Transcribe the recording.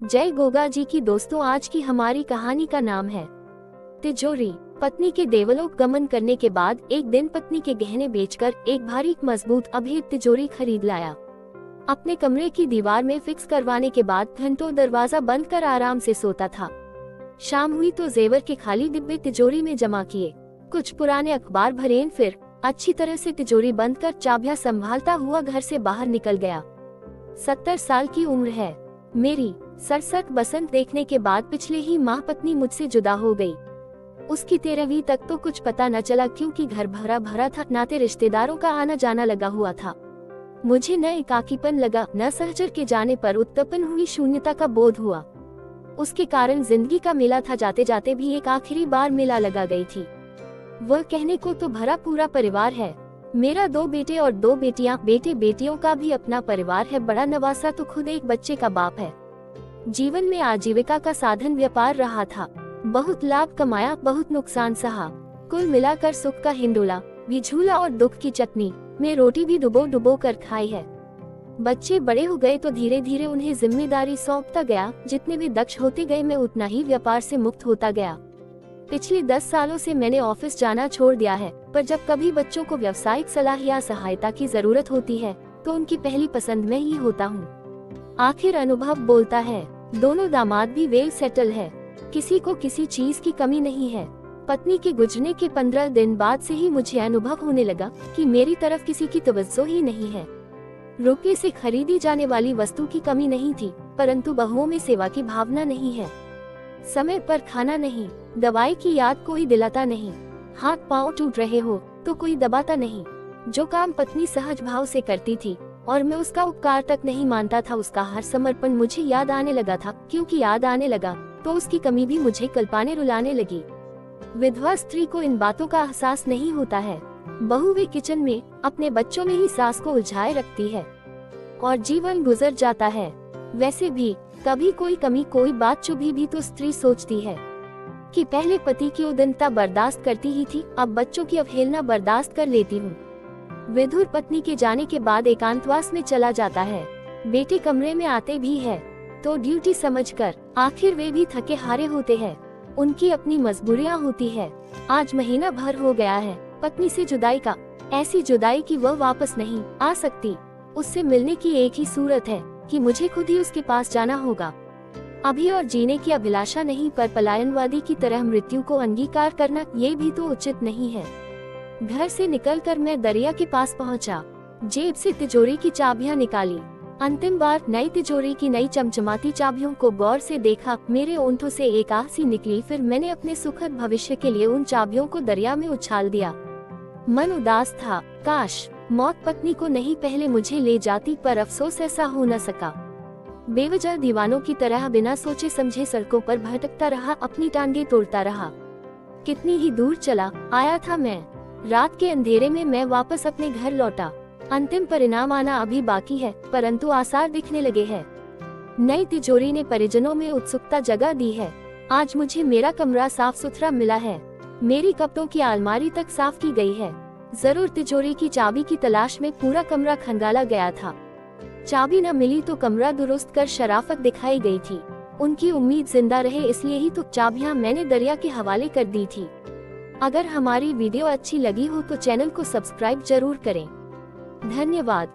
जय गोगा जी की दोस्तों, आज की हमारी कहानी का नाम है तिजोरी। पत्नी के देवलोक गमन करने के बाद एक दिन पत्नी के गहने बेचकर एक भारी मजबूत अभेद तिजोरी खरीद लाया। अपने कमरे की दीवार में फिक्स करवाने के बाद घंटों दरवाजा बंद कर आराम से सोता था। शाम हुई तो जेवर के खाली डिब्बे तिजोरी में जमा किए, कुछ पुराने अखबार भरे, फिर अच्छी तरह से तिजोरी बंद कर चाबियां संभालता हुआ घर से बाहर निकल गया। 70 साल की उम्र है मेरी। सरसट बसंत देखने के बाद पिछले ही माह पत्नी मुझसे जुदा हो गई। उसकी 13वीं तक तो कुछ पता न चला, क्योंकि घर भरा भरा था, नाते रिश्तेदारों का आना जाना लगा हुआ था। मुझे न एकाकीपन लगा, न सहचर के जाने पर उत्पन्न हुई शून्यता का बोध हुआ। उसके कारण जिंदगी का मेला था, जाते जाते भी एक आखिरी बार मेला लगा गई थी। वह कहने को तो भरा पूरा परिवार है मेरा, 2 बेटे और 2 बेटियां, बेटे बेटियों का भी अपना परिवार है। बड़ा नवासा तो खुद एक बच्चे का बाप है। जीवन में आजीविका का साधन व्यापार रहा था। बहुत लाभ कमाया, बहुत नुकसान सहा। कुल मिलाकर सुख का हिंडोला भी झूला और दुख की चटनी में रोटी भी डुबो डुबो कर खाई है। बच्चे बड़े हो गए तो धीरे धीरे उन्हें जिम्मेदारी सौंपता गया। जितने भी दक्ष होते गए मैं उतना ही व्यापार से मुक्त होता गया। पिछले 10 सालों से मैंने ऑफिस जाना छोड़ दिया है, पर जब कभी बच्चों को व्यावसायिक सलाह या सहायता की जरूरत होती है तो उनकी पहली पसंद में ही होता हूँ। आखिर अनुभव बोलता है। दोनों दामाद भी वेल सेटल है, किसी को किसी चीज की कमी नहीं है। पत्नी के गुजरने के 15 दिन बाद से ही मुझे अनुभव होने लगा कि मेरी तरफ किसी की तवज्जो ही नहीं है। रुपये से खरीदी जाने वाली वस्तु की कमी नहीं थी, परंतु बहुओं में सेवा की भावना नहीं है। समय पर खाना नहीं, दवाई की याद कोई दिलाता नहीं, हाथ पांव टूट रहे हो तो कोई दबाता नहीं। जो काम पत्नी सहज भाव से करती थी और मैं उसका उपकार तक नहीं मानता था, उसका हर समर्पण मुझे याद आने लगा था। क्योंकि याद आने लगा तो उसकी कमी भी मुझे कल्पाने रुलाने लगी। विधवा स्त्री को इन बातों का एहसास नहीं होता है। बहू वे किचन में अपने बच्चों में ही सास को उलझाए रखती है और जीवन गुजर जाता है। वैसे भी कभी कोई कमी, कोई बात चुभी भी तो स्त्री सोचती है कि पहले पति की उदंता बर्दाश्त करती ही थी, अब बच्चों की अवहेलना बर्दाश्त कर लेती हूँ। विधुर पत्नी के जाने के बाद एकांतवास में चला जाता है। बेटे कमरे में आते भी है तो ड्यूटी समझकर। आखिर वे भी थके हारे होते हैं, उनकी अपनी मजबूरियां होती है। आज महीना भर हो गया है पत्नी से जुदाई का, ऐसी जुदाई कि वह वापस नहीं आ सकती। उससे मिलने की एक ही सूरत है कि मुझे खुद ही उसके पास जाना होगा। अभी और जीने की अभिलाषा नहीं, पर पलायनवादी की तरह मृत्यु को अंगीकार करना ये भी तो उचित नहीं है। घर से निकलकर मैं दरिया के पास पहुंचा। जेब से तिजोरी की चाबियां निकाली। अंतिम बार नई तिजोरी की नई चमचमाती चाबियों को गौर से देखा। मेरे ओंठों से एक आह सी निकली, फिर मैंने अपने सुखद भविष्य के लिए उन चाबियों को दरिया में उछाल दिया। मन उदास था, काश मौत पत्नी को नहीं पहले मुझे ले जाती, पर अफसोस ऐसा हो न सका। बेवजह दीवानों की तरह बिना सोचे समझे सड़कों पर भटकता रहा, अपनी टांगे तोड़ता रहा। कितनी ही दूर चला आया था मैं। रात के अंधेरे में मैं वापस अपने घर लौटा। अंतिम परिणाम आना अभी बाकी है, परंतु आसार दिखने लगे हैं। नई तिजोरी ने परिजनों में उत्सुकता जगा दी है। आज मुझे मेरा कमरा साफ सुथरा मिला है, मेरी कपड़ों की अलमारी तक साफ की गई है। जरूर तिजोरी की चाबी की तलाश में पूरा कमरा खंगाला गया था। चाबी न मिली तो कमरा दुरुस्त कर शराफत दिखाई गई थी। उनकी उम्मीद जिंदा रहे इसलिए ही तो चाबियां मैंने दरिया के हवाले कर दी थी। अगर हमारी वीडियो अच्छी लगी हो तो चैनल को सब्सक्राइब जरूर करें। धन्यवाद।